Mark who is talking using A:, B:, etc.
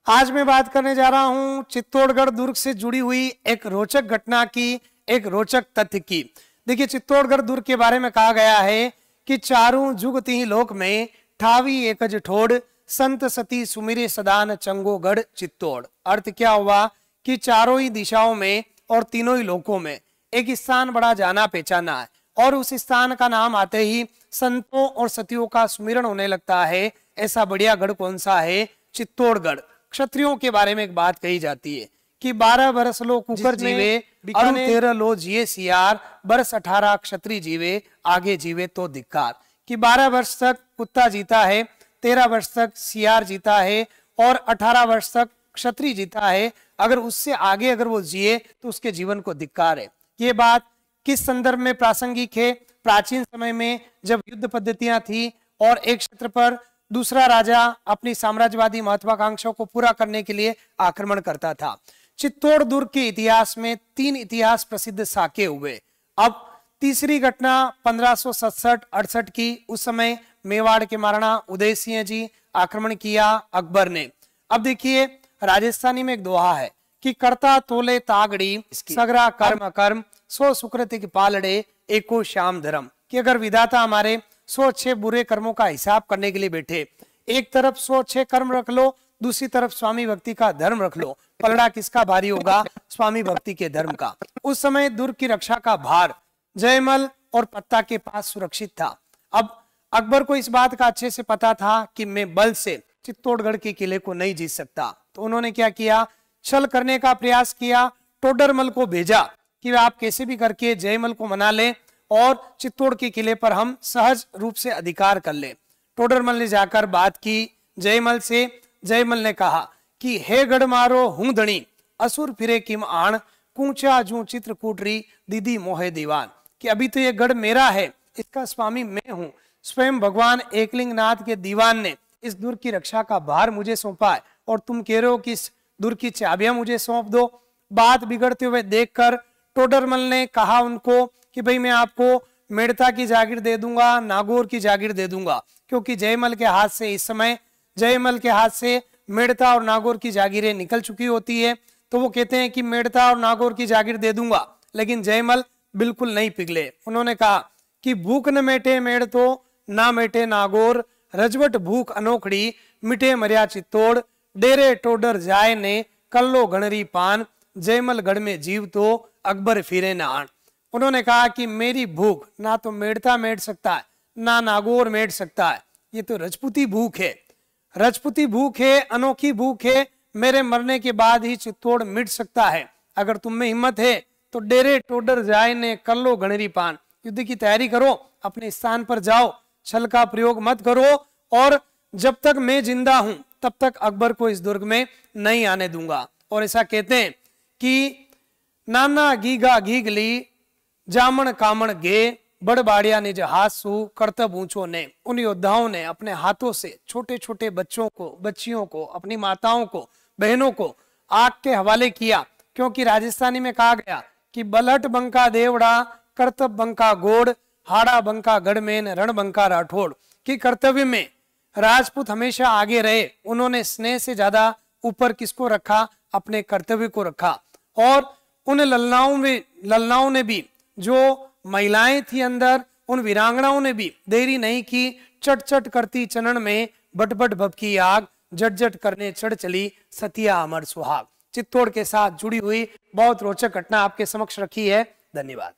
A: आज मैं बात करने जा रहा हूं चित्तौड़गढ़ दुर्ग से जुड़ी हुई एक रोचक घटना की, एक रोचक तथ्य की। देखिए, चित्तौड़गढ़ दुर्ग के बारे में कहा गया है कि चारों जुग तीन लोक में ठावी एकज ठोड़, संत सती सुमिरे सदान चंगोगढ़ चित्तौड़। अर्थ क्या हुआ कि चारों ही दिशाओं में और तीनों ही लोकों में एक स्थान बड़ा जाना पहचाना है, और उस स्थान का नाम आते ही संतों और सतियों का सुमिरन होने लगता है। ऐसा बढ़िया गढ़ कौन सा है? चित्तौड़गढ़। क्षत्रियों के बारे में एक बात कही जाती है कि 12 बरस लो कुकर जीवे, अरु 13 लो जिए सियार, बरस 18 क्षत्रिय जीवे, आगे जीवे तो धिक्कार। कि 12 वर्ष तक कुत्ता जीता है, 13 वर्ष तक सियार जीता है और 18 वर्ष तक क्षत्रिय जीता है। अगर उससे आगे अगर वो जिए तो उसके जीवन को धिक्कार है। ये बात किस संदर्भ में प्रासंगिक है? प्राचीन समय में जब युद्ध पद्धतियां थी और एक क्षेत्र पर दूसरा राजा अपनी साम्राज्यवादी महत्वाकांक्षाओं को पूरा करने के लिए आक्रमण करता था। चित्तौड़ दुर्ग के इतिहास में 3 इतिहास प्रसिद्ध साके हुए। अब तीसरी घटना 1567-68 की। उस समय मेवाड़ के महाराणा उदय सिंह जी आक्रमण किया अकबर ने। अब देखिए, राजस्थानी में एक दोहा है कि करता तोले तागड़ी, सगरा कर्म कर्म, सो सुकृतिक पालड़े, एको श्याम धर्म। कि अगर विधाता हमारे 100 अच्छे बुरे कर्मों का हिसाब करने के लिए बैठे, एक तरफ 100 अच्छे कर्म रख लो, दूसरी तरफ स्वामी भक्ति का धर्म रख लो, पलड़ा किसका भारी होगा? स्वामी भक्ति के धर्म का। उस समय दुर्ग की रक्षा का भार जयमल और पत्ता के पास सुरक्षित था। अब अकबर को इस बात का अच्छे से पता था कि मैं बल से चित्तौड़गढ़ के किले को नहीं जीत सकता। तो उन्होंने क्या किया? छल करने का प्रयास किया। टोडरमल को भेजा कि आप कैसे भी करके जयमल को मना ले और चित्तौड़ के किले पर हम सहज रूप से अधिकार कर ले। टोडरमल ने जाकर बात की जयमल से। जयमल ने कहा कि हे गढ़ मारो हूं धनी, असुर फिरे किम आण, कूचा जू चित्र कूटरी, दीदी मोहे दीवान। कि अभी तो ये गढ़ मेरा है, इसका स्वामी मैं हूं। स्वयं भगवान एकलिंग नाथ के दीवान ने इस दुर्ग की रक्षा का भार मुझे सौंपा है और तुम कह रहे हो कि इस दुर्ग की चाबियां मुझे सौंप दो। बात बिगड़ते हुए देखकर टोडरमल ने कहा उनको कि भाई मैं आपको मेड़ता की जागीर दे दूंगा, नागौर की जागीर दे दूंगा, क्योंकि जयमल के हाथ से इस समय जयमल के हाथ से मेड़ता और नागौर की जागीरें निकल चुकी होती है। तो वो कहते हैं कि मेड़ता और नागौर की जागीर दे दूंगा, लेकिन जयमल बिल्कुल नहीं पिघले। उन्होंने कहा कि भूख न मेटे मेड़ तो ना मेटे नागौर, रजवट भूख अनोखड़ी, मिटे मरिया चित्तौड़, डेरे टोडर जाए ने कल्लो गणरी पान, जयमल गढ़ में जीव तो अकबर फिरे न आन। उन्होंने कहा कि मेरी भूख ना तो मेड़ता मेट सकता है, ना नागौर मेट सकता है। ये तो रजपूती भूख है, रजपूती भूख है, अनोखी भूख है। मेरे मरने के बाद ही चित्तौड़ मिट सकता है। अगर तुम में हिम्मत है तो डेरे टोडर जाए ने कर लो गणरी पान, युद्ध की तैयारी करो, अपने स्थान पर जाओ, छल का प्रयोग मत करो, और जब तक मैं जिंदा हूं तब तक अकबर को इस दुर्ग में नहीं आने दूंगा। और ऐसा कहते हैं कि नाना गीगा गीगली, जामन कामन गे, बड़बाड़िया निज हाथसू, कर्तव्य ऊंचो ने। उन योद्धाओं ने अपने हाथों से छोटे छोटे बच्चों को, बच्चियों को, अपनी माताओं को, बहनों को आग के हवाले किया, क्योंकि राजस्थानी में कहा गया कि बलहट बंका देवड़ा, कर्तव्य बंका गोड़, हाड़ा बंका गढ़मेन, रण बंका राठौड़। कि कर्तव्य में राजपूत हमेशा आगे रहे। उन्होंने स्नेह से ज्यादा ऊपर किसको रखा? अपने कर्तव्य को रखा। और उन ललनाओं ने भी, जो महिलाएं थी अंदर, उन वीरांगनाओं ने भी देरी नहीं की। चट चट करती चनन में बट भभकी आग, जट जट करने चढ़ चली सतिया अमर सुहाग। चित्तौड़ के साथ जुड़ी हुई बहुत रोचक घटना आपके समक्ष रखी है। धन्यवाद।